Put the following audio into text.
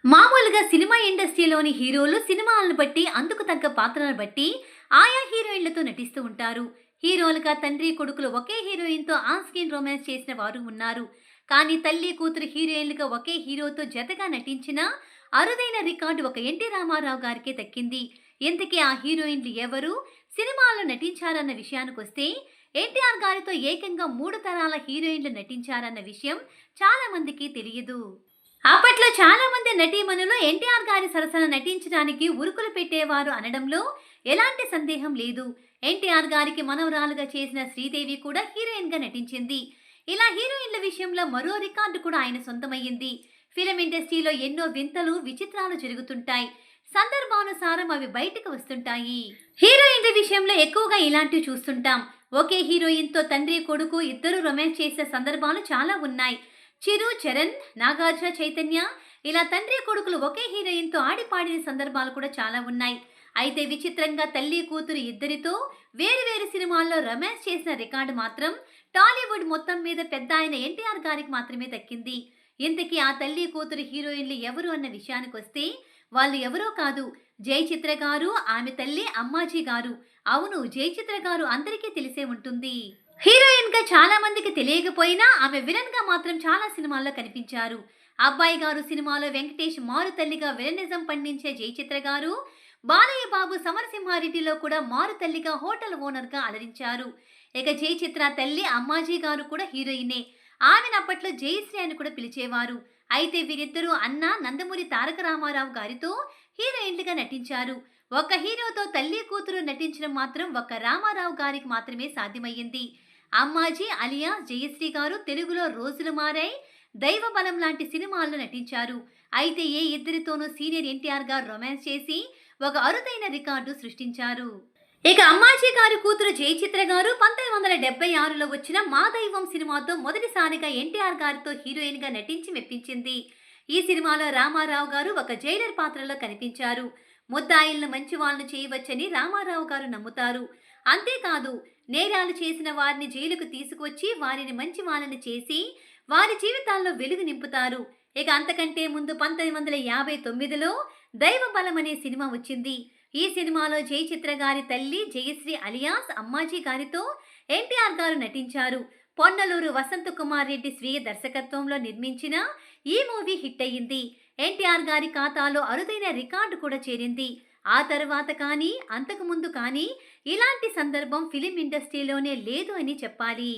మామూలుగా సినిమా ఇండస్ట్రీలోని హీరోలు సినిమాలను బట్టి అందుకు తగ్గ పాత్రలను బట్టి ఆయా హీరోయిన్లతో నటిస్తూ ఉంటారు. హీరోలుగా తండ్రి కొడుకులు ఒకే హీరోయిన్తో ఆన్ స్క్రీన్ రొమాన్స్ చేసిన వారు ఉన్నారు. కానీ తల్లి కూతురు హీరోయిన్లుగా ఒకే హీరోతో జతగా నటించిన అరుదైన రికార్డు ఒక ఎన్టీ రామారావు గారికే దక్కింది. ఇంతకీ ఆ హీరోయిన్లు ఎవరు, సినిమాల్లో నటించారన్న విషయానికొస్తే ఎన్టీఆర్ గారితో ఏకంగా 3 తరాల హీరోయిన్లు నటించారన్న విషయం చాలా మందికి తెలియదు. అప్పట్లో చాలా మంది నటీమణులు ఎన్టీఆర్ గారి సరసన నటించడానికి ఉరుకులు పెట్టేవారు అనడంలో ఎలాంటి సందేహం లేదు. ఎన్టీఆర్ గారికి మనవరాలుగా చేసిన శ్రీదేవి కూడా హీరోయిన్ గా నటించింది. ఇలా హీరోయిన్ల విషయంలో మరో రికార్డు కూడా ఆయన సొంతమయ్యింది. ఫిలిం ఇండస్ట్రీలో ఎన్నో వింతలు విచిత్రాలు జరుగుతుంటాయి. సందర్భానుసారం అవి బయటకు వస్తుంటాయి. హీరోయిన్ల విషయంలో ఎక్కువగా ఇలాంటివి చూస్తుంటాం. ఒకే హీరోయిన్ తో తండ్రి కొడుకు ఇద్దరు రొమాన్స్ చేసే సందర్భాలు చాలా ఉన్నాయి. చిరు, చరణ్, నాగార్జున, చైతన్య ఇలా తండ్రి కొడుకులు ఒకే హీరోయిన్తో ఆడిపాడిన సందర్భాలు కూడా చాలా ఉన్నాయి. అయితే విచిత్రంగా తల్లి కూతురు ఇద్దరితో వేరు వేరు సినిమాల్లో రొమాన్స్ చేసిన రికార్డు మాత్రం టాలీవుడ్ మొత్తం మీద పెద్ద ఆయన ఎన్టీఆర్ గారికి మాత్రమే దక్కింది. ఇంతకీ ఆ తల్లి కూతురు హీరోయిన్లు ఎవరు అన్న విషయానికి వస్తే వాళ్ళు ఎవరో కాదు, జయచిత్ర గారు, ఆమె తల్లి అమ్మాజీ గారు. అవును, జయచిత్ర గారు అందరికీ తెలిసే ఉంటుంది. హీరోయిన్ గా చాలా మందికి తెలియకపోయినా ఆమె విలన్ గా మాత్రం చాలా సినిమాల్లో కనిపించారు. అబ్బాయి గారు సినిమాలో వెంకటేష్ మారు తల్లిగా విలనిజం పండించే జయచిత్ర గారు, బాలయ్య బాబు సమరసింహారెడ్డిలో కూడా మారు తల్లిగా హోటల్ ఓనర్ గా అలరించారు. ఇక జయచిత్ర తల్లి అమ్మాజీ గారు కూడా హీరోయినే. ఆమెను అప్పట్లో జయశ్రీ అని కూడా పిలిచేవారు. అయితే వీరిద్దరూ అన్న నందమూరి తారక రామారావు గారితో హీరోయిన్లుగా నటించారు. ఒక హీరోతో తల్లి కూతురు నటించడం మాత్రం ఒక్క రామారావు గారికి మాత్రమే సాధ్యమయ్యింది. అమ్మాజీ అలియా జయశ్రీ గారు తెలుగులో రోజులు మారాయి, దైవ బలం లాంటి సినిమాల్లో నటించారు. అయితే ఏ ఇద్దరితోనూ సీనియర్ ఎన్టీఆర్ గారు రొమాన్స్ చేసి ఒక అరుదైన రికార్డు సృష్టించారు. ఇక అమ్మాజీ గారి కూతురు జయచిత్ర గారు 1976లో వచ్చిన మా దైవం సినిమాతో మొదటిసారిగా ఎన్టీఆర్ గారితో హీరోయిన్ గా నటించి మెప్పించింది. ఈ సినిమాలో రామారావు గారు ఒక జైలర్ పాత్రలో కనిపించారు. ముద్దాయిలను మంచి వాళ్ళను చేయవచ్చని రామారావు గారు నమ్ముతారు. అంతేకాదు, నేరాలు చేసిన వారిని జైలుకు తీసుకొచ్చి వారిని మంచి వాళ్ళని చేసి వారి జీవితాల్లో వెలుగు నింపుతారు. ఇక అంతకంటే ముందు 1959లో దైవ బలం అనే సినిమా వచ్చింది. ఈ సినిమాలో జయచిత్ర గారి తల్లి జయశ్రీ అలియాస్ అమ్మాజీ గారితో ఎన్టీఆర్ గారు నటించారు. పొన్నలూరు వసంత కుమార్ రెడ్డి స్వీయ దర్శకత్వంలో నిర్మించిన ఈ మూవీ హిట్ అయ్యింది. ఎన్టీఆర్ గారి ఖాతాలో అరుదైన రికార్డు కూడా చేరింది. ఆ తర్వాత కానీ అంతకు ముందు కానీ ఇలాంటి సందర్భం ఫిలిం ఇండస్ట్రీలోనే లేదు అని చెప్పాలి.